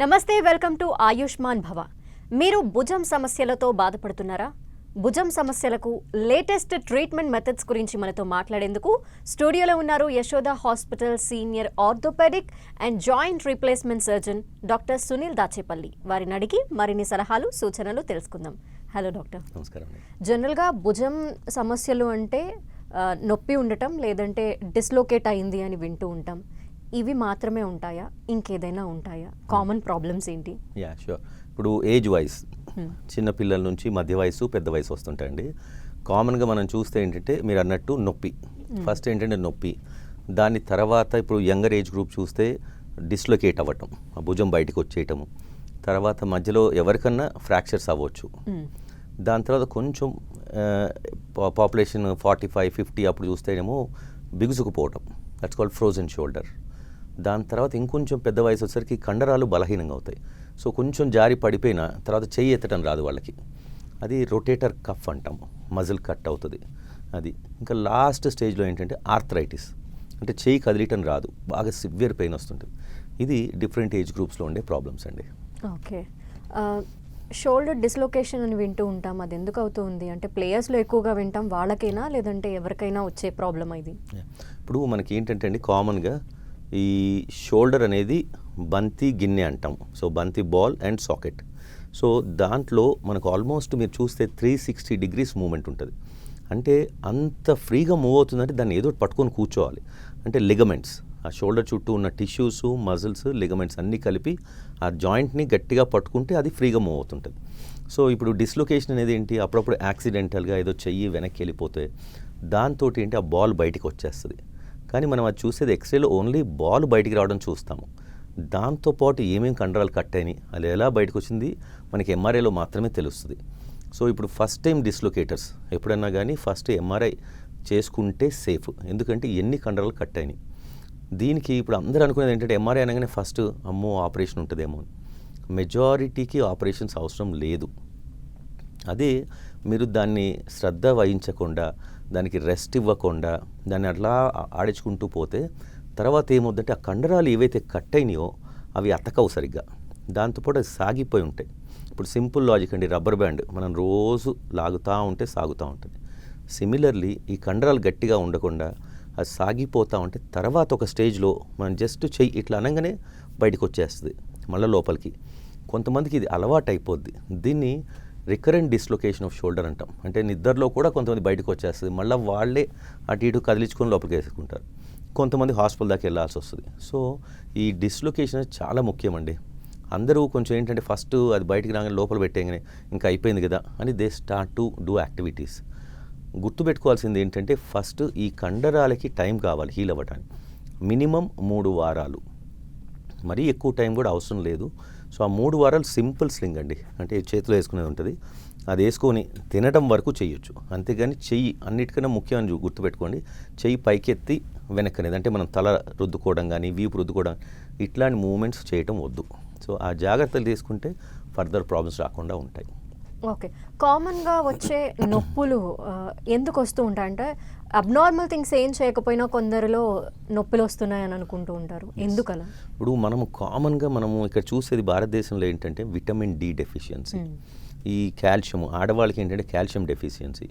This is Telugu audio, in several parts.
నమస్తే, వెల్కమ్ టు ఆయుష్మాన్ భవ. మీరు భుజం సమస్యలతో బాధపడుతున్నారా? భుజం సమస్యలకు లేటెస్ట్ ట్రీట్మెంట్ మెథడ్స్ గురించి మనతో మాట్లాడేందుకు స్టూడియోలో ఉన్నారు Yashoda hospital senior orthopaedic and joint replacement surgeon doctor Sunil Dachepalli. వారిని అడిగి మరిన్ని సలహాలు సూచనలు తెలుసుకుందాం. Hello doctor. నమస్కారం. జనరల్గా భుజం సమస్యలు అంటే నొప్పి ఉండటం లేదంటే డిస్లోకేట్ అయింది అని వింటూ ఉంటాం. ఇవి మాత్రమే ఉంటాయా, ఇంకేదైనా ఉంటాయా? కామన్ ప్రాబ్లమ్స్ ఏంటి? షూర్. ఇప్పుడు ఏజ్ వైజ్ చిన్న పిల్లల నుంచి మధ్య వయసు పెద్ద వయసు వస్తుంటాయండి. కామన్గా మనం చూస్తే ఏంటంటే మీరు అన్నట్టు నొప్పి, ఫస్ట్ ఏంటంటే నొప్పి, దాని తర్వాత ఇప్పుడు యంగర్ ఏజ్ గ్రూప్ చూస్తే డిస్లొకేట్ అవ్వటం, భుజం బయటకు వచ్చేయటము, తర్వాత మధ్యలో ఎవరికన్నా ఫ్రాక్చర్స్ అవ్వచ్చు. దాని తర్వాత కొంచెం పాపులేషన్ 45-50 అప్పుడు చూస్తేనేమో బిగుసుకుపోవటం, దట్స్ కాల్డ్ ఫ్రోజన్ షోల్డర్. దాని తర్వాత ఇంకొంచెం పెద్ద వయసు వచ్చేసరికి కండరాలు బలహీనంగా అవుతాయి. సో కొంచెం జారి పడిపోయిన తర్వాత చెయ్యి ఎత్తడం రాదు వాళ్ళకి, అది రొటేటర్ కఫ్ అంటాము, మజిల్ కట్ అవుతుంది అది. ఇంకా లాస్ట్ స్టేజ్లో ఏంటంటే ఆర్థరైటిస్, అంటే చెయ్యి కదిలియటం రాదు, బాగా సివియర్ పెయిన్ వస్తుంటుంది. ఇది డిఫరెంట్ ఏజ్ గ్రూప్స్లో ఉండే ప్రాబ్లమ్స్ అండి. ఓకే. షోల్డర్ డిస్లొకేషన్ అని వింటూ ఉంటాం, అది ఎందుకు అవుతుంది? అంటే ప్లేయర్స్లో ఎక్కువగా వింటాం, వాళ్ళకైనా లేదంటే ఎవరికైనా వచ్చే ప్రాబ్లమ్ ఇది? ఇప్పుడు మనకి ఏంటంటే అండి, కామన్గా ఈ షోల్డర్ అనేది బంతి గిన్నె అంటాం. సో బంతి బాల్ అండ్ సాకెట్. సో దాంట్లో మనకు ఆల్మోస్ట్ మీరు చూస్తే 360 degrees మూమెంట్ ఉంటుంది. అంటే అంత ఫ్రీగా మూవ్ అవుతుందంటే దాన్ని ఏదో పట్టుకొని కూర్చోవాలి. అంటే లిగమెంట్స్, ఆ షోల్డర్ చుట్టూ ఉన్న టిష్యూస్, మజిల్స్, లిగమెంట్స్ అన్నీ కలిపి ఆ జాయింట్ని గట్టిగా పట్టుకుంటే అది ఫ్రీగా మూవ్ అవుతుంటుంది. సో ఇప్పుడు డిస్లొకేషన్ అనేది ఏంటి, అప్పుడప్పుడు యాక్సిడెంటల్గా ఏదో చెయ్యి వెనక్కి వెళ్ళిపోతే దాంతో ఏంటి ఆ బాల్ బయటికి వచ్చేస్తుంది. కానీ మనం అది చూసేది ఎక్స్రేలో ఓన్లీ బాల్ బయటికి రావడం చూస్తాము. దాంతోపాటు ఏమేమి కండరాలు కట్ అయినాయి, అది ఎలా బయటకు వచ్చింది మనకి ఎంఆర్ఐలో మాత్రమే తెలుస్తుంది. సో ఇప్పుడు ఫస్ట్ టైం డిస్లొకేటర్స్ ఎప్పుడన్నా కానీ ఫస్ట్ ఎంఆర్ఐ చేసుకుంటే సేఫ్. ఎందుకంటే ఎన్ని కండరాలు కట్ అయినాయి. దీనికి ఇప్పుడు అందరూ అనుకునేది ఏంటంటే ఎంఆర్ఐ అనగానే ఫస్ట్ అమ్మో ఆపరేషన్ ఉంటుందేమో. మెజారిటీకి ఆపరేషన్స్ అవసరం లేదు. అదే మీరు దాన్ని శ్రద్ధ వహించకుండా, దానికి రెస్ట్ ఇవ్వకుండా, దాన్ని అట్లా ఆడించుకుంటూ పోతే తర్వాత ఏమవుతుందంటే ఆ కండరాలు ఏవైతే కట్ అయినాయో అవి అతకవు సరిగ్గా, దాంతోపాటు అది సాగిపోయి ఉంటాయి. ఇప్పుడు సింపుల్ లాజిక్ అండి, రబ్బర్ బ్యాండ్ మనం రోజు లాగుతూ ఉంటే సాగుతూ ఉంటుంది. సిమిలర్లీ ఈ కండరాలు గట్టిగా ఉండకుండా అది సాగిపోతూ ఉంటే తర్వాత ఒక స్టేజ్లో మనం జస్ట్ చెయ్యి ఇట్లా అనగానే బయటకు వచ్చేస్తుంది మళ్ళీ లోపలికి. కొంతమందికి ఇది అలవాటు అయిపోద్ది. దీన్ని రికరెంట్ డిస్లొకేషన్ ఆఫ్ షోల్డర్ అంటాం. అంటే నిద్రలో కూడా కొంతమంది బయటకు వచ్చేస్తుంది, మళ్ళీ వాళ్ళే అటు ఇటు కదిలించుకొని లోపలికి వేసుకుంటారు. కొంతమంది హాస్పిటల్ దాకా వెళ్ళాల్సి వస్తుంది. సో ఈ డిస్లొకేషన్ చాలా ముఖ్యమండి. అందరూ కొంచెం ఏంటంటే ఫస్ట్ అది బయటికి రాగానే లోపల పెట్టేయగానే ఇంకా అయిపోయింది కదా అని they start to do activities. గుర్తుపెట్టుకోవాల్సింది ఏంటంటే ఫస్ట్ ఈ కండరాలకి టైం కావాలి హీల్ అవ్వడానికి. మినిమం 3 వారాలు, మరీ ఎక్కువ టైం కూడా అవసరం లేదు. సో ఆ 3 వారాలు సింపుల్ స్లింగ్ అండి, అంటే చేతిలో వేసుకునేది ఉంటుంది, అది వేసుకొని తినడం వరకు చేయొచ్చు. అంతేగాని చెయ్యి అన్నిటికన్నా ముఖ్యమని గుర్తుపెట్టుకోండి, చెయ్యి పైకెత్తి వెనక్కనేది, అంటే మనం తల రుద్దుకోవడం కానీ వీపు రుద్దుకోవడం ఇట్లాంటి మూమెంట్స్ చేయటం వద్దు. సో ఆ జాగ్రత్తలు తీసుకుంటే ఫర్దర్ ప్రాబ్లమ్స్ రాకుండా ఉంటాయి. ఓకే. కామన్గా వచ్చే నొప్పులు ఎందుకు వస్తూ ఉంటాయి? అంటే అబ్నార్మల్ థింగ్స్ ఏం చేయకపోయినా కొందరిలో నొప్పులు వస్తున్నాయని అనుకుంటూ ఉంటారు, ఎందుకలా? ఇప్పుడు కామన్గా మనము ఇక్కడ చూసేది భారతదేశంలో ఏంటంటే విటమిన్ డి డెఫిషియన్సీ, ఈ కాల్షియం, ఆడవాళ్ళకి ఏంటంటే కాల్షియం డెఫిషియన్సీ.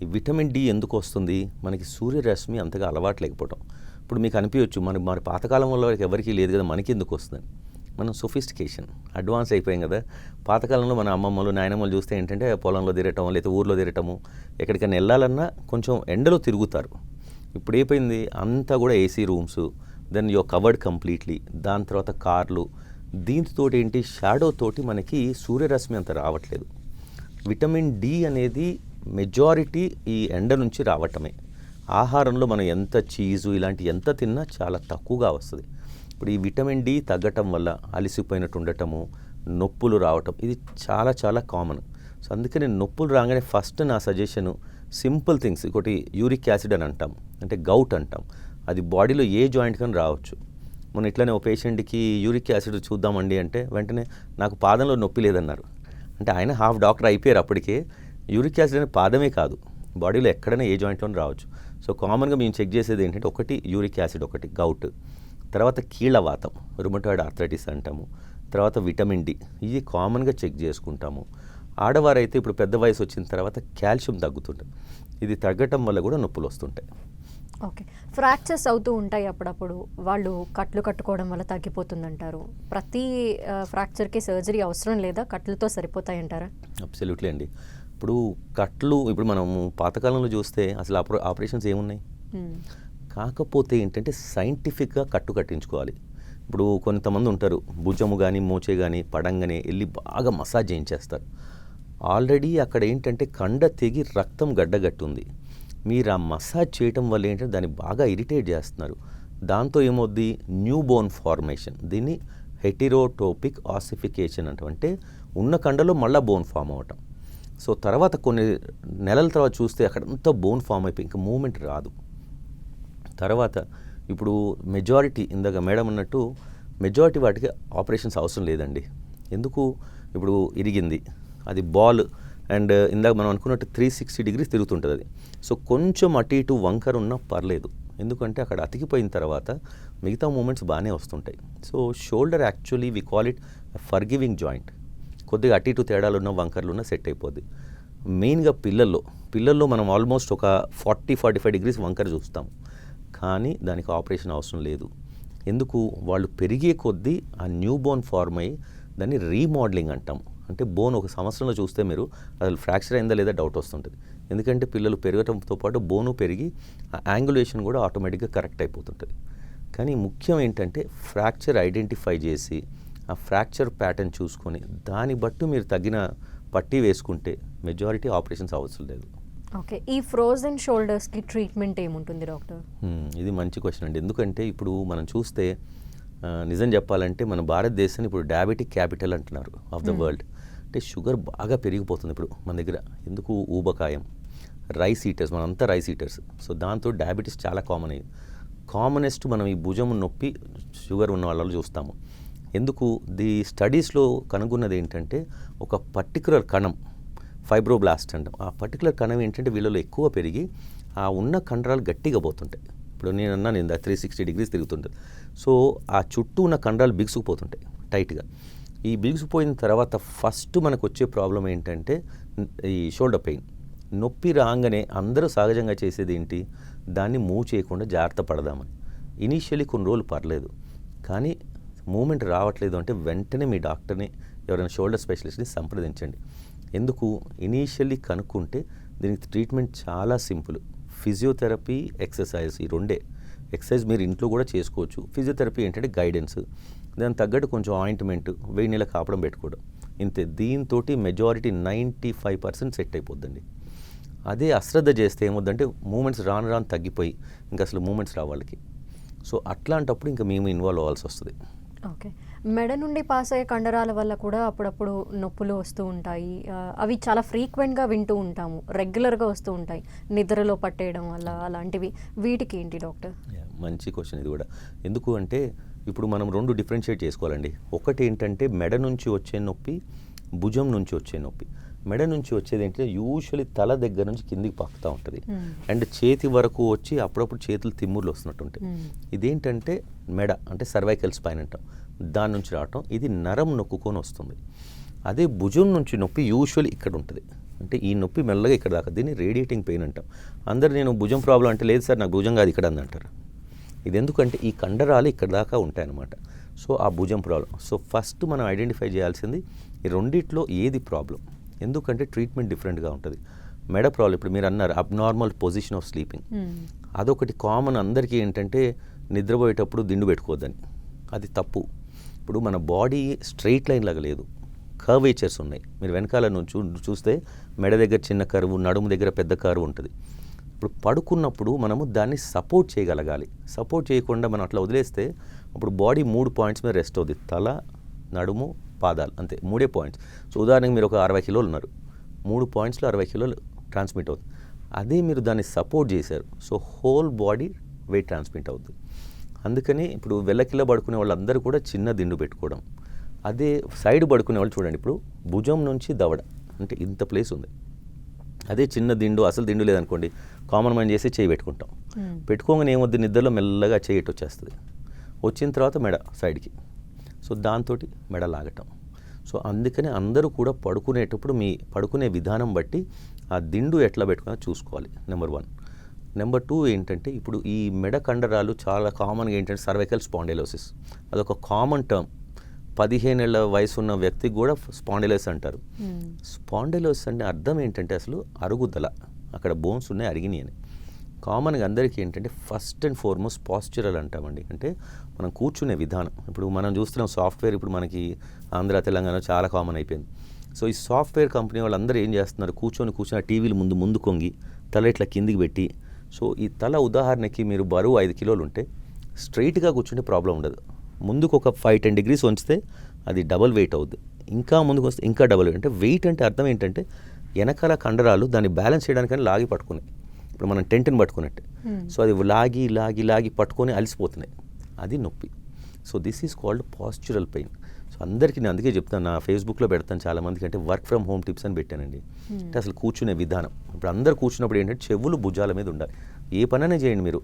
ఈ విటమిన్ డి ఎందుకు వస్తుంది, మనకి సూర్యరశ్మి అంతగా అలవాటు లేకపోవడం. ఇప్పుడు మీకు అనిపించవచ్చు మరి పాతకాలం వల్ల ఎవరికీ లేదు కదా మనకి ఎందుకు వస్తుంది. మనం సొఫిస్టికేషన్ అడ్వాన్స్ అయిపోయాం కదా. పాతకాలంలో మన అమ్మమ్మలు నాయనమ్మలు చూస్తే ఏంటంటే పొలంలో తిరగటం లేదా ఊర్లో తిరగటము, ఎక్కడికైనా వెళ్ళాలన్నా కొంచెం ఎండలో తిరుగుతారు. ఇప్పుడు అయిపోయింది అంతా కూడా AC rooms, then you covered completely. దాని తర్వాత కార్లు, దీంతో ఏంటి షాడో తోటి మనకి సూర్యరశ్మి అంత రావట్లేదు. విటమిన్ డి అనేది మెజారిటీ ఈ ఎండ నుంచి రావటమే. ఆహారంలో మనం ఎంత చీజు ఇలాంటి ఎంత తిన్నా చాలా తక్కువగా వస్తుంది. ఇప్పుడు ఈ విటమిన్ డి తగ్గటం వల్ల అలసిపోయినట్టు ఉండటము, నొప్పులు రావటం, ఇది చాలా చాలా కామన్. సో అందుకని నొప్పులు రాగానే ఫస్ట్ నా సజెషను సింపుల్ థింగ్స్. ఒకటి యూరిక్ యాసిడ్ అని అంటాం, అంటే గౌట్ అంటాం, అది బాడీలో ఏ జాయింట్ కానీ రావచ్చు. మనం ఇట్లనే ఒక పేషెంట్కి యూరిక్ యాసిడ్ చూద్దామండి అంటే వెంటనే నాకు పాదంలో నొప్పి లేదన్నారు. అంటే ఆయన హాఫ్ డాక్టర్ అయిపోయారు అప్పటికే. యూరిక్ యాసిడ్ అనే పాదమే కాదు, బాడీలో ఎక్కడైనా ఏ జాయింట్లోనే రావచ్చు. సో కామన్గా మేము చెక్ చేసేది ఏంటంటే ఒకటి యూరిక్ యాసిడ్, ఒకటి గౌట్, తర్వాత కీళ్ళవాతం రుమటాయిడ్ ఆర్థరైటిస్ అంటాము, తర్వాత విటమిన్ డి, ఇవి కామన్గా చెక్ చేసుకుంటాము. ఆడవారైతే ఇప్పుడు పెద్ద వయసు వచ్చిన తర్వాత కాల్షియం తగ్గుతుంటుంది, ఇది తగ్గటం వల్ల కూడా నొప్పులు వస్తుంటాయి. ఓకే, ఫ్రాక్చర్స్ అవుతూ ఉంటాయి అప్పుడప్పుడు, వాళ్ళు కట్లు కట్టుకోవడం వల్ల తగ్గిపోతుందంటారు. ప్రతి ఫ్రాక్చర్కి సర్జరీ అవసరం లేదా, కట్లతో సరిపోతాయంటారా? అబ్సల్యూట్లీ అండి. ఇప్పుడు కట్లు, ఇప్పుడు మనం పాతకాలంలో చూస్తే అసలు ఆపరేషన్స్ ఏమున్నాయి, కాకపోతే ఏంటంటే సైంటిఫిక్గా కట్టు కట్టించుకోవాలి. ఇప్పుడు కొంతమంది ఉంటారు భుజము కానీ మోచే కానీ పడంగానే వెళ్ళి బాగా మసాజ్ చేయించేస్తారు. ఆల్రెడీ అక్కడ ఏంటంటే కండ తెగి రక్తం గడ్డగట్టుంది. మీరు ఆ మసాజ్ చేయటం వల్ల ఏంటంటే దాన్ని బాగా ఇరిటేట్ చేస్తున్నారు. దాంతో ఏమవుద్ది, న్యూ బోన్ ఫార్మేషన్, దీన్ని హెటిరోటోపిక్ ఆసిఫికేషన్ అంటాం. అంటే ఉన్న కండలో మళ్ళీ బోన్ ఫామ్ అవ్వటం. సో తర్వాత కొన్ని నెలల తర్వాత చూస్తే అక్కడంతా బోన్ ఫామ్ అయిపోయి ఇంకా మూమెంట్ రాదు. తర్వాత ఇప్పుడు మెజారిటీ, ఇందాక మేడం అన్నట్టు మెజారిటీ వాటికి ఆపరేషన్స్ అవసరం లేదండి. ఎందుకు, ఇప్పుడు ఇరిగింది అది బాల్, అండ్ ఇందాక మనం అనుకున్నట్టు 360 degrees తిరుగుతుంటుంది అది. సో కొంచెం అటు ఇటు వంకర ఉన్నా పర్లేదు, ఎందుకంటే అక్కడ అతికిపోయిన తర్వాత మిగతా మూమెంట్స్ బాగానే వస్తుంటాయి. So shoulder actually we call it forgiving joint. కొద్దిగా అటు ఇటు తేడాలు ఉన్న వంకర్లు ఉన్న సెట్ అయిపోద్ది. మెయిన్గా పిల్లల్లో మనం ఆల్మోస్ట్ ఒక 40-45 degrees వంకర చూస్తాం, కానీ దానికి ఆపరేషన్ అవసరం లేదు. ఎందుకు, వాళ్ళు పెరిగే కొద్దీ ఆ న్యూ బోన్ ఫార్మ్ అయ్యి దాన్ని రీమోడలింగ్ అంటాం. అంటే బోన్ ఒక సంవత్సరంలో చూస్తే మీరు అసలు ఫ్రాక్చర్ అయిందా లేదా డౌట్ వస్తుంటుంది. ఎందుకంటే పిల్లలు పెరగడంతో పాటు బోను పెరిగి ఆ యాంగులేషన్ కూడా ఆటోమేటిక్గా కరెక్ట్ అయిపోతుంటుంది. కానీ ముఖ్యం ఏంటంటే ఫ్రాక్చర్ ఐడెంటిఫై చేసి ఆ ఫ్రాక్చర్ ప్యాటర్న్ చూసుకొని దాన్ని బట్టి మీరు తగిన పట్టీ వేసుకుంటే మెజారిటీ ఆపరేషన్స్ అవసరం లేదు. ఓకే, ఈ ఫ్రోజన్ షోల్డర్స్కి ట్రీట్మెంట్ ఏముంటుంది డాక్టర్? ఇది మంచి క్వశ్చన్ అండి. ఎందుకంటే ఇప్పుడు మనం చూస్తే నిజం చెప్పాలంటే మన భారతదేశాన్ని ఇప్పుడు డయాబెటిక్ క్యాపిటల్ అంటున్నారు ఆఫ్ ద వరల్డ్. అంటే షుగర్ బాగా పెరిగిపోతుంది ఇప్పుడు మన దగ్గర. ఎందుకు, ఊబకాయం, రైస్ ఈటర్స్, మనంతా రైస్ ఈటర్స్. సో దాంతో డయాబెటీస్ చాలా కామన్ అయ్యింది. కామనెస్ట్ మనం ఈ భుజం నొప్పి షుగర్ ఉన్న వాళ్ళలో చూస్తాము. ఎందుకు, ది స్టడీస్లో కనుగొన్నది ఏంటంటే ఒక పర్టికులర్ కణం, ఫైబ్రోబ్లాస్ట్ అంటాం, ఆ పర్టికులర్ కణం ఏంటంటే వీళ్ళలో ఎక్కువ పెరిగి ఆ ఉన్న కండరాలు గట్టిగా పోతుంటాయి. ఇప్పుడు నేను అన్నా, నేను 360 degrees తిరుగుతుంటుంది. సో ఆ చుట్టూ ఉన్న కండరాలు బిగుసుకుపోతుంటాయి టైట్గా. ఈ బిగుసుకుపోయిన తర్వాత ఫస్ట్ మనకు వచ్చే ప్రాబ్లం ఏంటంటే ఈ షోల్డర్ పెయిన్. నొప్పి రాగానే అందరూ సహజంగా చేసేది ఏంటి, దాన్ని మూవ్ చేయకుండా జాగ్రత్త పడదామని. ఇనీషియలీ కొన్ని రోజులు పర్లేదు, కానీ మూమెంట్ రావట్లేదు అంటే వెంటనే మీ డాక్టర్ని, ఎవరైనా షోల్డర్ స్పెషలిస్ట్ని సంప్రదించండి. ఎందుకు, ఇనీషియల్లీ కనుక్కుంటే దీనికి ట్రీట్మెంట్ చాలా సింపుల్. ఫిజియోథెరపీ, ఎక్సర్సైజ్, ఈ రెండే. ఎక్సర్సైజ్ మీరు ఇంట్లో కూడా చేసుకోవచ్చు. ఫిజియోథెరపీ ఏంటంటే గైడెన్స్, దానికి తగ్గట్టు కొంచెం ఆయింట్మెంట్, 1000 నీళ్ళ కాపడం పెట్టుకోవడం, ఇంతే. దీంతో మెజారిటీ 95% సెట్ అయిపోద్దండి. అదే అశ్రద్ధ చేస్తే ఏమొద్దంటే మూమెంట్స్ రాను తగ్గిపోయి ఇంకా అసలు మూమెంట్స్ రావాళ్ళకి. సో అట్లాంటప్పుడు ఇంకా మేము ఇన్వాల్వ్ అవ్వాల్సి వస్తుంది. ఓకే, మెడ నుండి పాస్ అయ్యే కండరాల వల్ల కూడా అప్పుడప్పుడు నొప్పులు వస్తూ ఉంటాయి. అవి చాలా ఫ్రీక్వెంట్గా వింటూ ఉంటాము, రెగ్యులర్గా వస్తూ ఉంటాయి, నిద్రలో పట్టేయడం వల్ల అలాంటివి. వీటికి ఏంటి డాక్టర్? మంచి క్వశ్చన్ ఇది కూడా. ఎందుకు అంటే ఇప్పుడు మనం 2 డిఫరెన్షియేట్ చేసుకోవాలండి. ఒకటి ఏంటంటే మెడ నుంచి వచ్చే నొప్పి, భుజం నుంచి వచ్చే నొప్పి. మెడ నుంచి వచ్చేది ఏంటంటే యూజువల్లీ తల దగ్గర నుంచి కిందికి పాకుతూ ఉంటుంది, అండ్ చేతి వరకు వచ్చి అప్పుడప్పుడు చేతులు తిమ్ముర్లు వస్తున్నట్టుంటాయి. ఇదేంటంటే మెడ అంటే సర్వైకల్ స్పైన్ అంటాం, దాని నుంచి రావటం. ఇది నరం నొక్కుకొని వస్తుంది. అదే భుజం నుంచి నొప్పి యూజువల్లీ ఇక్కడ ఉంటుంది, అంటే ఈ నొప్పి మెల్లగా ఇక్కడ దాకా, దీన్ని రేడియేటింగ్ పెయిన్ అంటాం. అందరు నేను భుజం ప్రాబ్లం అంటే లేదు సార్ నాకు భుజం కాదు ఇక్కడ అంటారు. ఇది ఎందుకంటే ఈ కండరాలు ఇక్కడ దాకా ఉంటాయన్నమాట. సో ఆ భుజం ప్రాబ్లం. సో ఫస్ట్ మనం ఐడెంటిఫై చేయాల్సింది ఈ రెండిట్లో ఏది ప్రాబ్లం. ఎందుకంటే ట్రీట్మెంట్ డిఫరెంట్గా ఉంటుంది. మెడ ప్రాబ్లం, ఇప్పుడు మీరు అన్నారు అబ్నార్మల్ పొజిషన్ ఆఫ్ స్లీపింగ్, అదొకటి కామన్ అందరికీ ఏంటంటే నిద్రపోయేటప్పుడు దిండు పెట్టుకోవద్దని. అది తప్పు. ఇప్పుడు మన బాడీ స్ట్రైట్ లైన్ లాగా లేదు, కర్వేచర్స్ ఉన్నాయి. మీరు వెనకాల నుంచి చూస్తే మెడ దగ్గర చిన్న కరువు, నడుము దగ్గర పెద్ద కరువు ఉంటుంది. ఇప్పుడు పడుకున్నప్పుడు మనము దాన్ని సపోర్ట్ చేయగలగాలి. సపోర్ట్ చేయకుండా మనం అట్లా వదిలేస్తే అప్పుడు బాడీ 3 పాయింట్స్ మీద రెస్ట్ అవుతుంది, తల, నడుము, పాదాలు, అంతే 3 పాయింట్స్. సో ఉదాహరణకి మీరు ఒక 60 కిలోలు ఉన్నారు, 3 పాయింట్స్లో 60 కిలోలు ట్రాన్స్మిట్ అవుతుంది. అదే మీరు దాన్ని సపోర్ట్ చేశారు, so whole body weight transmit అవుతుంది. అందుకని ఇప్పుడు వెల్లకిలో పడుకునే వాళ్ళందరూ కూడా చిన్న దిండు పెట్టుకోవడం. అదే సైడ్ పడుకునే వాళ్ళు చూడండి, ఇప్పుడు భుజం నుంచి దవడ అంటే ఇంత ప్లేస్ ఉంది. అదే చిన్న దిండు, అసలు దిండు లేదనుకోండి, కామన్ మైండ్ చేసి చేయి పెట్టుకుంటాం. పెట్టుకోగానే ఏమొద్దు, నిద్రలో మెల్లగా చేయి వచ్చేస్తుంది. వచ్చిన తర్వాత మెడ సైడ్కి. సో దాంతో మెడ లాగటం. సో అందుకని అందరూ కూడా పడుకునేటప్పుడు మీ పడుకునే విధానం బట్టి ఆ దిండు ఎట్లా పెట్టుకున్నా చూసుకోవాలి. నెంబర్ 1. నెంబర్ 2 ఏంటంటే ఇప్పుడు ఈ మెడ కండరాలు చాలా కామన్గా ఏంటంటే సర్వైకల్ స్పాండిలోసిస్, అదొక కామన్ టర్మ్. 15 ఏళ్ల వయసు ఉన్న వ్యక్తికి కూడా స్పాండిలోసిస్ అంటారు. స్పాండిలోసిస్ అంటే అర్థం ఏంటంటే అసలు అరుగుదల, అక్కడ బోన్స్ ఉన్నాయి అరిగినాయి అని. కామన్గా అందరికీ ఏంటంటే ఫస్ట్ అండ్ ఫార్మోస్ట్ పాస్చరల్ అంటామండి. అంటే మనం కూర్చునే విధానం. ఇప్పుడు మనం చూస్తున్నాం సాఫ్ట్వేర్, ఇప్పుడు మనకి ఆంధ్ర తెలంగాణ చాలా కామన్ అయిపోయింది. సో ఈ సాఫ్ట్వేర్ కంపెనీ వాళ్ళందరూ ఏం చేస్తున్నారు, కూర్చొని టీవీలు ముందు కొంగి తల ఇట్లా కిందికి పెట్టి, సో ఈ తల ఉదాహరణకి మీరు బరువు 5 కిలోలు ఉంటే స్ట్రైట్గా కూర్చుంటే ప్రాబ్లం ఉండదు. ముందుకు ఒక 5-10 డిగ్రీస్ వంచితే అది డబల్ వెయిట్ అవుద్ది, ఇంకా ముందుకు వస్తే ఇంకా డబల్ వెయిట్. అంటే వెయిట్ అంటే అర్థం ఏంటంటే వెనకాల కండరాలు దాన్ని బ్యాలెన్స్ చేయడానికని లాగి పట్టుకున్నాయి. ఇప్పుడు మనం టెంట్ని పట్టుకున్నట్టు. సో అది లాగి పట్టుకొని అలసిపోతున్నాయి, అది నొప్పి. So this is called postural pain. So అందరికీ నేను అందుకే చెప్తాను, నా ఫేస్బుక్లో పెడతాను చాలామందికి, అంటే వర్క్ ఫ్రమ్ హోమ్ టిప్స్ అని పెట్టానండి. అంటే అసలు కూర్చునే విధానం. ఇప్పుడు అందరు కూర్చున్నప్పుడు ఏంటంటే చెవులు భుజాల మీద ఉండాలి. ఏ పనైనా చేయండి మీరు,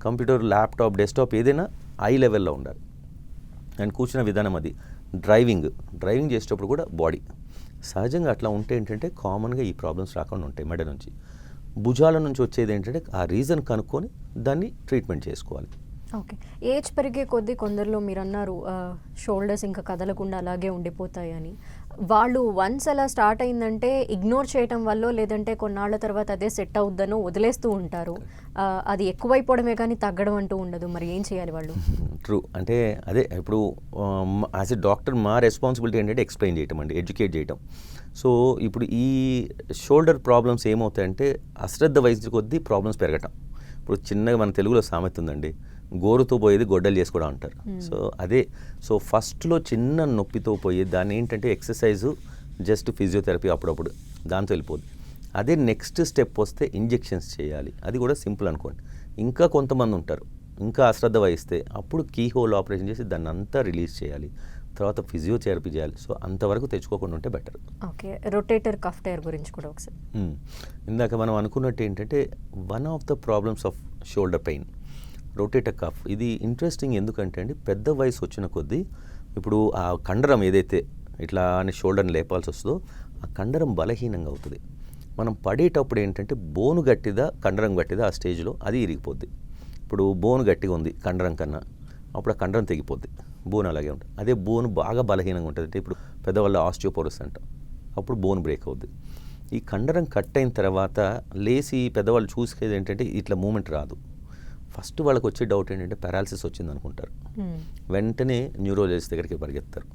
కంప్యూటర్ ల్యాప్టాప్ డెస్క్టాప్ ఏదైనా ఐ లెవెల్లో ఉండాలి. అండ్ కూర్చున్న విధానం అది. డ్రైవింగ్ చేసేటప్పుడు కూడా బాడీ సహజంగా అట్లా ఉంటే ఏంటంటే కామన్గా ఈ ప్రాబ్లమ్స్ రాకుండా ఉంటాయి. మెడ నుంచి భుజాల నుంచి వచ్చేది ఏంటంటే ఆ రీజన్ కనుక్కొని దాన్ని ట్రీట్మెంట్ చేసుకోవాలి. ఓకే. ఏజ్ పెరిగే కొద్దీ కొందరిలో మీరు అన్నారు షోల్డర్స్ ఇంకా కదలకుండా అలాగే ఉండిపోతాయి అని. వాళ్ళు వన్స్ అలా స్టార్ట్ అయిందంటే ఇగ్నోర్ చేయటం వల్ల, లేదంటే కొన్నాళ్ళ తర్వాత అదే సెట్ అవుద్దనో వదిలేస్తూ ఉంటారు. అది ఎక్కువైపోవడమే కానీ తగ్గడం అంటూ ఉండదు. మరి ఏం చేయాలి వాళ్ళు? ట్రూ. అంటే అదే ఇప్పుడు యాజ్ ఎ డాక్టర్ మా రెస్పాన్సిబిలిటీ ఏంటంటే ఎక్స్ప్లెయిన్ చేయటం అండి, ఎడ్యుకేట్ చేయటం. సో ఇప్పుడు ఈ షోల్డర్ ప్రాబ్లమ్స్ ఏమవుతాయంటే అశ్రద్ధ వయసు కొద్దీ ప్రాబ్లమ్స్ పెరగటం. ఇప్పుడు చిన్నగా మన తెలుగులో సామెత ఉందండి, గోరుతో పోయేది గొడ్డలు చేసుకోవడం అంటారు. సో అదే. సో ఫస్ట్లో చిన్న నొప్పితో పోయి దాన్ని ఏంటంటే ఎక్సర్సైజు, జస్ట్ ఫిజియోథెరపీ అప్పుడప్పుడు దాంతో వెళ్ళిపోద్ది. అదే నెక్స్ట్ స్టెప్ వస్తే ఇంజెక్షన్స్ చేయాలి, అది కూడా సింపుల్ అనుకోండి. ఇంకా కొంతమంది ఉంటారు, ఇంకా అశ్రద్ధ వహిస్తే అప్పుడు కీ హోల్ ఆపరేషన్ చేసి దాన్ని అంతా రిలీజ్ చేయాలి, తర్వాత ఫిజియోథెరపీ చేయాలి. సో అంతవరకు తెచ్చుకోకుండా ఉంటే better. Okay. Rotator cuff tear గురించి కూడా ఒకసారి. ఇందాక మనం అనుకున్నట్టు ఏంటంటే one of the problems of shoulder pain rotator cuff. ఇది ఇంట్రెస్టింగ్ ఎందుకంటే అండి, పెద్ద వయసు వచ్చిన కొద్దీ ఇప్పుడు ఆ కండరం ఏదైతే ఇట్లా అని షోల్డర్ని లేపాల్సి వస్తుందో ఆ కండరం బలహీనంగా అవుతుంది. మనం పడేటప్పుడు ఏంటంటే బోను గట్టిదా కండరం గట్టిదా ఆ స్టేజ్లో అది ఇరిగిపోద్ది. ఇప్పుడు బోను గట్టిగా ఉంది కండరం కన్నా, అప్పుడు ఆ కండరం తెగిపోద్ది, బోన్ అలాగే ఉంటుంది. అదే బోన్ బాగా బలహీనంగా ఉంటుంది, అంటే ఇప్పుడు పెద్దవాళ్ళ ఆస్టియోపోరోస్ అంటాం, అప్పుడు బోన్ బ్రేక్ అవుద్ది. ఈ కండరం కట్ అయిన తర్వాత లేచి పెద్దవాళ్ళు చూసేది ఏంటంటే ఇట్లా మూమెంట్ రాదు. ఫస్ట్ వాళ్ళకి వచ్చే డౌట్ ఏంటంటే పారాలసిస్ వచ్చింది అనుకుంటారు, వెంటనే న్యూరాలజిస్ట్ దగ్గరికి పరిగెత్తారు.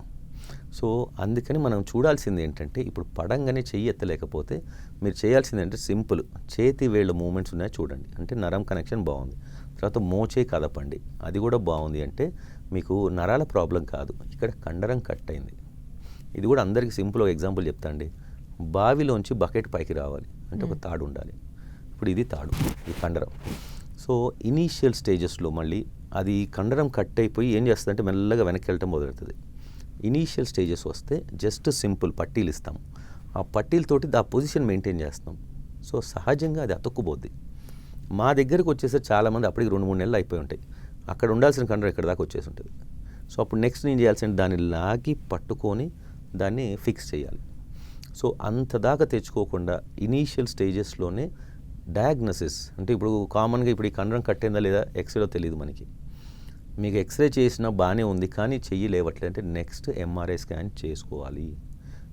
సో అందుకని మనం చూడాల్సింది ఏంటంటే ఇప్పుడు పడంగానే చెయ్యి ఎత్తలేకపోతే మీరు చేయాల్సింది అంటే సింపుల్, చేతి వేళ్ళ మూమెంట్స్ ఉన్నాయో చూడండి, అంటే నరం కనెక్షన్ బాగుంది. తర్వాత మోచే కదపండి, అది కూడా బాగుంది, అంటే మీకు నరాల ప్రాబ్లం కాదు, ఇక్కడ కండరం కట్ అయింది. ఇది కూడా అందరికీ సింపుల్ ఎగ్జాంపుల్ చెప్తా అండి. బావిలోంచి బకెట్ పైకి రావాలి అంటే ఒక తాడు ఉండాలి. ఇప్పుడు ఇది తాడు, ఇది కండరం. సో ఇనీషియల్ స్టేజెస్లో మళ్ళీ అది కండరం కట్ అయిపోయి ఏం చేస్తుందంటే మెల్లగా వెనక్కి వెళ్ళటం మొదలవుతుంది. ఇనీషియల్ స్టేజెస్ వస్తే జస్ట్ సింపుల్ పట్టీలు ఇస్తాం, ఆ పట్టీలతోటి ఆ పొజిషన్ మెయింటైన్ చేస్తాం. సో సహజంగా అది అతుక్కుపోద్ది. మా దగ్గరకు వచ్చేసరికి చాలామంది అప్పటికి 2-3 నెలలు అయిపోయి ఉంటాయి, అక్కడ ఉండాల్సిన కండరం ఇక్కడ దాకా వచ్చేసి ఉంటుంది. సో అప్పుడు నెక్స్ట్ నేను చేయాల్సిన దాన్ని లాగి పట్టుకొని దాన్ని ఫిక్స్ చేయాలి. సో అంత దాకా తెచ్చుకోకుండా ఇనీషియల్ స్టేజెస్లోనే డయాగ్నోసిస్, అంటే ఇప్పుడు కామన్గా ఇప్పుడు ఈ కండరం కట్టేందా లేదా ఎక్స్రేలో తెలియదు మనకి. మీకు ఎక్స్రే చేసినా బాగానే ఉంది కానీ చెయ్యి లేవట్లేదు అంటే నెక్స్ట్ ఎంఆర్ఐ స్కాన్ చేసుకోవాలి.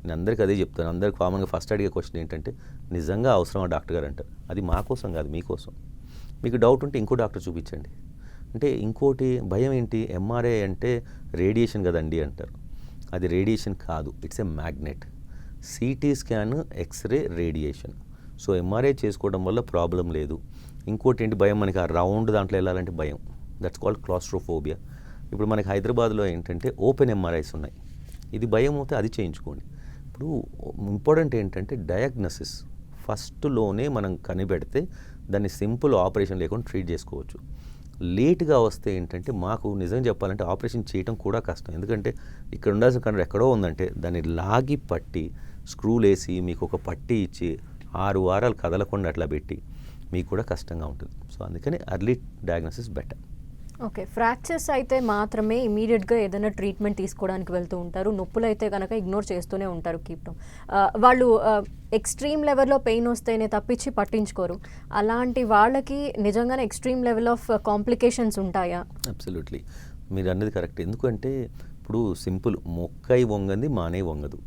నేను అందరికీ అదే చెప్తాను. అందరికి కామన్గా ఫస్ట్ అడిగే క్వశ్చన్ ఏంటంటే నిజంగా అవసరమా డాక్టర్ గారు అంటారు. అది మా కోసం కాదు, మీకోసం. మీకు డౌట్ ఉంటే ఇంకో డాక్టర్ చూపించండి. అంటే ఇంకోటి భయం ఏంటి, ఎంఆర్ఐ అంటే రేడియేషన్ కదండి అంటారు. అది రేడియేషన్ కాదు, it's a magnet. CT scan, X-ray, radiation. So MRI చేసుకోవడం వల్ల ప్రాబ్లం లేదు. ఇంకోటి ఏంటి భయం, మనకి ఆ రౌండ్ దాంట్లో వెళ్ళాలంటే భయం, దట్స్ కాల్డ్ క్లాస్ట్రోఫోబియా. ఇప్పుడు మనకి హైదరాబాద్లో ఏంటంటే ఓపెన్ ఎంఆర్ఐస్ ఉన్నాయి, ఇది భయం అవుతే అది చేయించుకోండి. ఇప్పుడు ఇంపార్టెంట్ ఏంటంటే డయాగ్నోసిస్ ఫస్ట్లోనే మనం కనిపెడితే దాన్ని సింపుల్ ఆపరేషన్ లేకుండా ట్రీట్ చేసుకోవచ్చు. లేట్గా వస్తే ఏంటంటే మాకు నిజం చెప్పాలంటే ఆపరేషన్ చేయడం కూడా కష్టం. ఎందుకంటే ఇక్కడ ఉండాల్సిన కండరం ఎక్కడో ఉందంటే దాన్ని లాగి పట్టి స్క్రూలు వేసి మీకు ఒక పట్టి ఇచ్చి 6 వారాలు కదలకుండా అట్లా పెట్టి మీకు కూడా కష్టంగా ఉంటుంది. సో అందుకని early diagnosis better. Okay. Fractures అయితే మాత్రమే ఇమ్మీడియట్‌గా ఏదైనా ట్రీట్మెంట్ తీసుకోవడానికి వెళ్తూ ఉంటారు. నొప్పులైతే గనక ఇగ్నోర్ చేస్తూనే ఉంటారు కీప్‌టం. వాళ్ళు ఎక్స్‌ట్రీమ్ లెవెల్‌లో పెయిన్ వస్తేనే తప్పించి పట్టించుకోరు. అలాంటి వాళ్ళకి నిజంగానే ఎక్స్‌ట్రీమ్ లెవెల్ ఆఫ్ కాంప్లికేషన్స్ ఉంటాయా? అబ్సల్యూట్లీ. మీరు అన్నది కరెక్ట్. ఎందుకంటే ఇప్పుడు సింపుల్ మొక్కై వంగంది మానే వంగదు.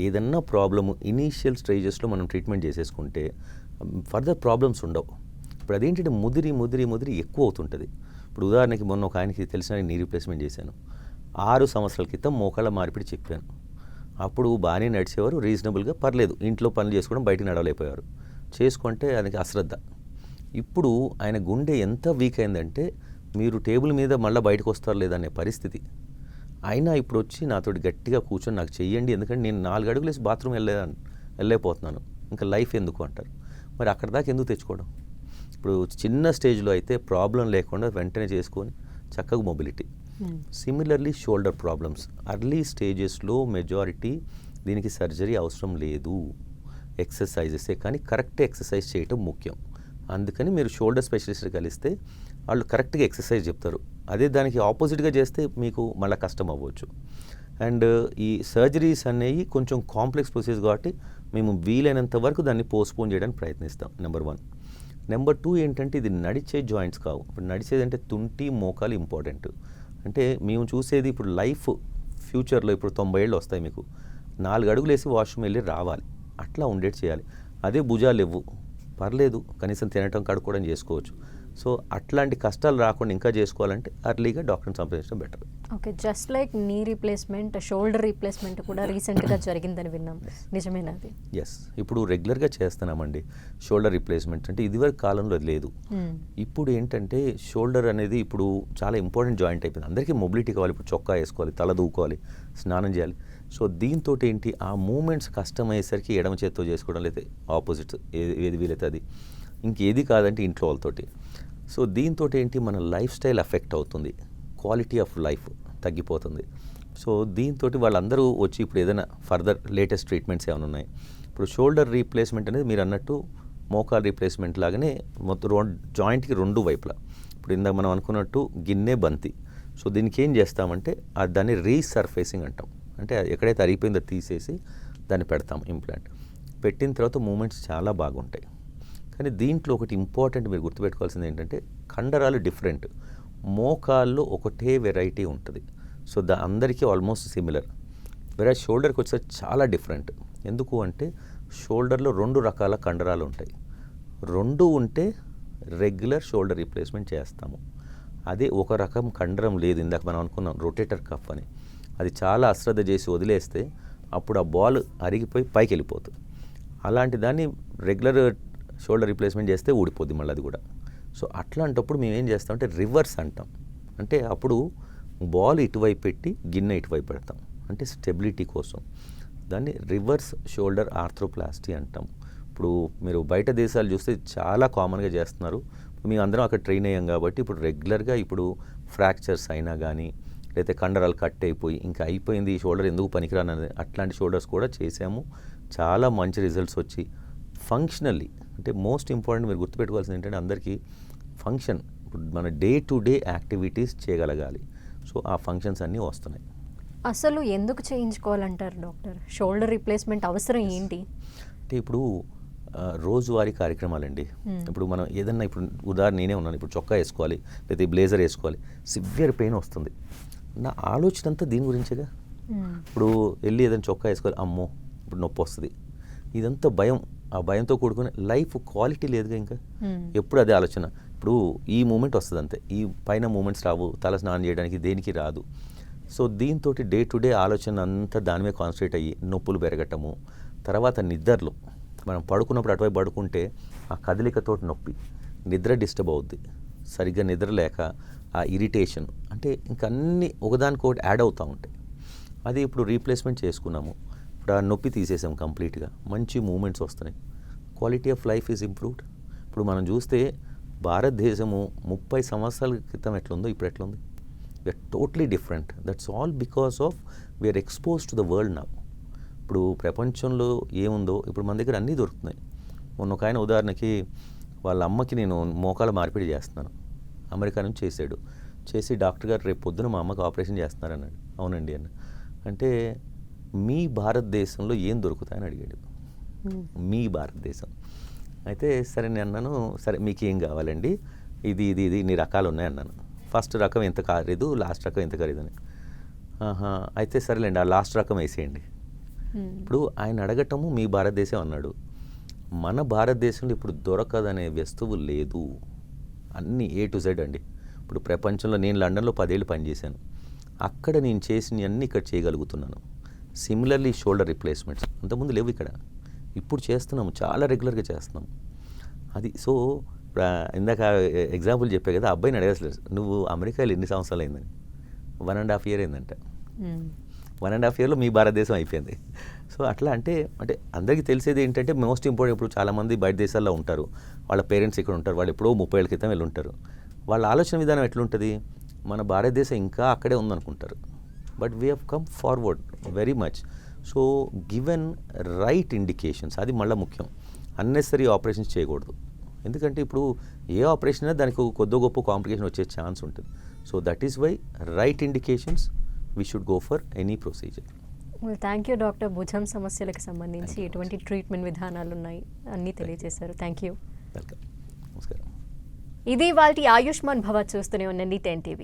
ఏదన్నా ప్రాబ్లము ఇనీషియల్ స్టేజెస్లో మనం ట్రీట్మెంట్ చేసేసుకుంటే ఫర్దర్ ప్రాబ్లమ్స్ ఉండవు. ఇప్పుడు అదేంటంటే ముదిరి ఎక్కువ అవుతుంటుంది. ఇప్పుడు ఉదాహరణకి మొన్న ఒక ఆయనకి తెలిసిన నీ రీప్లేస్మెంట్ చేశాను. 6 సంవత్సరాల క్రితం మోకాళ్ళ మార్పిడి చెప్పాను. అప్పుడు బాగానే నడిచేవారు, రీజనబుల్గా పర్లేదు, ఇంట్లో పనులు చేసుకోవడం, బయటికి నడవలేకపోయారు. చేసుకుంటే ఆయనకి అశ్రద్ధ. ఇప్పుడు ఆయన గుండె ఎంత వీక్ అయిందంటే మీరు టేబుల్ మీద మళ్ళీ బయటకు వస్తారు లేదనే పరిస్థితి. అయినా ఇప్పుడు వచ్చి నాతోటి గట్టిగా కూర్చొని నాకు చెయ్యండి, ఎందుకంటే నేను 4 అడుగులు వేసి బాత్రూమ్ వెళ్ళలేకపోతున్నాను, ఇంకా లైఫ్ ఎందుకు అంటారు. మరి అక్కడ దాకా ఎందుకు తెచ్చుకోవడం? ఇప్పుడు చిన్న స్టేజ్లో అయితే ప్రాబ్లం లేకుండా వెంటనే చేసుకొని చక్కగా mobility. Similarly shoulder problems early స్టేజెస్లో మెజారిటీ దీనికి సర్జరీ అవసరం లేదు, ఎక్సర్సైజెసే, కానీ కరెక్ట్ ఎక్సర్సైజ్ చేయటం ముఖ్యం. అందుకని మీరు షోల్డర్ స్పెషలిస్ట్ కలిస్తే వాళ్ళు కరెక్ట్గా ఎక్సర్సైజ్ చెప్తారు. అదే దానికి ఆపోజిట్గా చేస్తే మీకు మళ్ళీ కష్టం అవ్వచ్చు. అండ్ ఈ సర్జరీస్ అనేవి కొంచెం కాంప్లెక్స్ ప్రొసీజర్ కాబట్టి మేము వీలైనంత వరకు దాన్ని పోస్ట్పోన్ చేయడానికి ప్రయత్నిస్తాం. నెంబర్ 1. నెంబర్ 2 ఏంటంటే ఇది నడిచే జాయింట్స్ కావు. ఇప్పుడు నడిచేదంటే తుంటి మోకాలు ఇంపార్టెంట్. అంటే మేము చూసేది ఇప్పుడు లైఫ్ ఫ్యూచర్లో ఇప్పుడు 90 ఏళ్ళు వస్తాయి, మీకు 4 అడుగులు వేసి వాష్రూమ్ వెళ్ళి రావాలి, అట్లా ఉండేది చేయాలి. అదే భుజాలు ఇవ్వు, పర్లేదు, కనీసం తినటం కడుక్కోవడం చేసుకోవచ్చు. సో అట్లాంటి కష్టాలు రాకుండా ఇంకా చేసుకోవాలంటే అర్లీగా డాక్టర్ని సంప్రదించడం better. Okay. Just like knee replacement, shoulder replacement కూడా రీసెంట్గా జరిగిందని విన్నాం. నిజమేనా అది? ఎస్, ఇప్పుడు రెగ్యులర్గా చేస్తున్నామండి షోల్డర్ రీప్లేస్మెంట్. అంటే ఇదివరకు కాలంలో అది లేదు. ఇప్పుడు ఏంటంటే షోల్డర్ అనేది ఇప్పుడు చాలా ఇంపార్టెంట్ జాయింట్ అయిపోయింది. అందరికీ మొబిలిటీ కావాలి, ఇప్పుడు చొక్కా వేసుకోవాలి, తల దూకోవాలి, స్నానం చేయాలి. సో దీంతో ఏంటి ఆ మూమెంట్స్ కష్టమయ్యేసరికి ఎడమ చేత్తో చేసుకోవడం, లేదా ఆపోజిట్ ఏది వీలైతే అది, ఇంకేది కాదంటే ఇంట్లో వాళ్ళతోటి. సో దీంతో ఏంటి మన లైఫ్ స్టైల్ ఎఫెక్ట్ అవుతుంది, క్వాలిటీ ఆఫ్ లైఫ్ తగ్గిపోతుంది. సో దీంతో వాళ్ళందరూ వచ్చి ఇప్పుడు ఏదైనా ఫర్దర్ లేటెస్ట్ ట్రీట్మెంట్స్ ఏమైనా ఉన్నాయి. ఇప్పుడు షోల్డర్ రీప్లేస్మెంట్ అనేది మీరు అన్నట్టు మోకాల్ రీప్లేస్మెంట్ లాగానే మొత్తం జాయింట్కి 2 వైపులా. ఇప్పుడు ఇందాక మనం అనుకున్నట్టు గిన్నె బంతి. సో దీనికి ఏం చేస్తామంటే దాన్ని రీసర్ఫేసింగ్ అంటాం. అంటే ఎక్కడైతే అరిగిపోయిందో తీసేసి దాన్ని పెడతాం ఇంప్లాంట్. పెట్టిన తర్వాత మూమెంట్స్ చాలా బాగుంటాయి. కానీ దీంట్లో ఒకటి ఇంపార్టెంట్ మీరు గుర్తుపెట్టుకోవాల్సింది ఏంటంటే కండరాలు డిఫరెంట్. మోకాల్లో ఒకటే వెరైటీ ఉంటుంది. సో అందరికీ ఆల్మోస్ట్ సిమిలర్. వేరే షోల్డర్కి వచ్చేసరికి చాలా డిఫరెంట్. ఎందుకు అంటే షోల్డర్లో 2 రకాల కండరాలు ఉంటాయి. 2 ఉంటే రెగ్యులర్ షోల్డర్ రీప్లేస్మెంట్ చేస్తాము. అదే ఒక రకం కండరం లేదు, ఇందాక మనం అనుకున్నాం రొటేటర్ కఫ్ అని, అది చాలా అశ్రద్ధ చేసి వదిలేస్తే అప్పుడు ఆ బాల్ అరిగిపోయి పైకి వెళ్ళిపోతుంది. అలాంటి దాన్ని రెగ్యులర్ షోల్డర్ రీప్లేస్మెంట్ చేస్తే ఊడిపోద్ది మళ్ళీ అది కూడా. సో అట్లాంటప్పుడు మేము ఏం చేస్తామంటే రివర్స్ అంటాం. అంటే అప్పుడు బాల్ ఇటువైపు పెట్టి గిన్నె ఇటువైపు పెడతాం, అంటే స్టెబిలిటీ కోసం. దాన్ని రివర్స్ షోల్డర్ ఆర్థ్రోప్లాస్టీ అంటాం. ఇప్పుడు మీరు బయట దేశాలు చూస్తే చాలా కామన్గా చేస్తున్నారు. మేము అందరం అక్కడ ట్రైన్ అయ్యాం కాబట్టి ఇప్పుడు రెగ్యులర్గా ఇప్పుడు ఫ్రాక్చర్స్ అయినా కానీ, లేకపోతే కండరాలు కట్ అయిపోయి ఇంకా అయిపోయింది ఈ షోల్డర్ ఎందుకు పనికిరానది, అట్లాంటి షోల్డర్స్ కూడా చేసాము. చాలా మంచి రిజల్ట్స్ వచ్చి ఫంక్షనల్లీ, అంటే మోస్ట్ ఇంపార్టెంట్ మీరు గుర్తుపెట్టుకోవాల్సింది ఏంటంటే అందరికీ ఫంక్షన్, ఇప్పుడు మన డే టు డే యాక్టివిటీస్ చేయగలగాలి. సో ఆ ఫంక్షన్స్ అన్నీ వస్తున్నాయి. అసలు ఎందుకు చేయించుకోవాలంటారు డాక్టర్? షోల్డర్ రీప్లేస్మెంట్ అవసరం ఏంటి? అంటే ఇప్పుడు రోజువారీ కార్యక్రమాలండి. ఇప్పుడు మనం ఏదన్నా, ఇప్పుడు ఉదాహరణ నేనే ఉన్నాను, ఇప్పుడు చొక్కా వేసుకోవాలి, లేదా బ్లేజర్ వేసుకోవాలి, సివియర్ పెయిన్ వస్తుంది. నా ఆలోచన అంతా దీని గురించేగా. ఇప్పుడు వెళ్ళి ఏదైనా చొక్కా వేసుకోవాలి, అమ్మో ఇప్పుడు నొప్పి వస్తుంది, ఇదంతా భయం. ఆ భయంతో కూడుకుని లైఫ్ క్వాలిటీ లేదుగా ఇంకా. ఎప్పుడు అదే ఆలోచన. ఇప్పుడు ఈ మూమెంట్ వస్తుంది అంతే, ఈ పైన మూమెంట్స్ రావు, తల స్నానం చేయడానికి దేనికి రాదు. సో దీంతో డే టు డే ఆలోచన అంతా దాని మీద కాన్సన్ట్రేట్ అయ్యి నొప్పులు పెరగటము. తర్వాత నిద్రలో మనం పడుకున్నప్పుడు అటువైపు పడుకుంటే ఆ కదలికతోటి నొప్పి, నిద్ర డిస్టర్బ్ అవుద్ది, సరిగ్గా నిద్ర లేక ఆ ఇరిటేషన్, అంటే ఇంక అన్నీ ఒకదానికొకటి యాడ్ అవుతూ ఉంటాయి. అది ఇప్పుడు రీప్లేస్మెంట్ చేసుకున్నాము, ఇప్పుడు ఆ నొప్పి తీసేసాం కంప్లీట్గా, మంచి మూమెంట్స్ వస్తున్నాయి, quality of life is improved. ఇప్పుడు మనం చూస్తే భారతదేశము 30 సంవత్సరాల క్రితం ఎట్లుందో ఇప్పుడు ఎట్లుంది, we are totally different. That's all because of we are expose to the world now. ఇప్పుడు ప్రపంచంలో ఏముందో ఇప్పుడు మన దగ్గర అన్నీ దొరుకుతున్నాయి. మొన్న ఒక ఆయన ఉదాహరణకి వాళ్ళ అమ్మకి నేను మోకాల మార్పిడి చేస్తున్నాను, అమెరికా నుంచి చేశాడు. చేసి డాక్టర్ గారు రేపు పొద్దున మా అమ్మకి ఆపరేషన్ చేస్తున్నారన్నాడు. అవునండి అన్న. అంటే మీ భారతదేశంలో ఏం దొరుకుతాయని అడిగాడు. మీ భారతదేశం. అయితే సరే నేను అన్నాను, సరే మీకు ఏం కావాలండి, ఇది ఇది ఇది ఇన్ని రకాలు ఉన్నాయి అన్నాను. ఫస్ట్ రకం ఎంత ఖరీదు, లాస్ట్ రకం ఎంత ఖరీదని. ఆహా, అయితే సరేలేండి ఆ లాస్ట్ రకం వేసేయండి. ఇప్పుడు ఆయన అడగటము మీ భారతదేశం అన్నాడు. మన భారతదేశంలో ఇప్పుడు దొరకదనే వస్తువు లేదు. అన్నీ A to Z అండి. ఇప్పుడు ప్రపంచంలో నేను లండన్లో 10 ఏళ్ళు పనిచేశాను. అక్కడ నేను చేసినవి అన్నీ ఇక్కడ చేయగలుగుతున్నాను. సిమిలర్లీ షోల్డర్ రిప్లేస్మెంట్స్ అంతకుముందు లేవు ఇక్కడ. ఇప్పుడు చేస్తున్నాము, చాలా రెగ్యులర్గా చేస్తున్నాం. అది సో ఇందాక ఎగ్జాంపుల్ చెప్పే కదా, అబ్బాయిని అడగలేదు, నువ్వు అమెరికాలో ఎన్ని సంవత్సరాలు అయిందని. 1.5 year అయిందంట. 1.5 yearలో మీ భారతదేశం అయిపోయింది. సో అట్లా అంటే అందరికీ తెలిసేది ఏంటంటే మోస్ట్ ఇంపార్టెంట్, ఇప్పుడు చాలామంది బయట దేశాల్లో ఉంటారు, వాళ్ళ పేరెంట్స్ ఇక్కడ ఉంటారు, వాళ్ళు ఎప్పుడో 30 ఏళ్ళ క్రితం వెళ్ళి ఉంటారు. వాళ్ళ ఆలోచన విధానం ఎట్లుంటుంది, మన భారతదేశం ఇంకా అక్కడే ఉందనుకుంటారు. But we have come forward very much. So given right indications, అది మళ్ళీ ముఖ్యం. అన్నెసరీ ఆపరేషన్స్ చేయకూడదు. ఎందుకంటే ఇప్పుడు ఏ ఆపరేషన్ అయినా దానికి కొద్ది గొప్ప కాంప్లికేషన్ వచ్చే ఛాన్స్ ఉంటుంది. So that is why right indications we should go for any procedure. Thank you doctor. భుజం సమస్యలకు సంబంధించి ఎటువంటి ట్రీట్మెంట్ విధానాలు ఉన్నాయి అన్నీ తెలియజేశారు. Thank you. వెల్కమ్. నమస్కారం. ఇది వాళ్ళ ఆయుష్మాన్ భవ. చూస్తూనే ఉండండి 10 TV.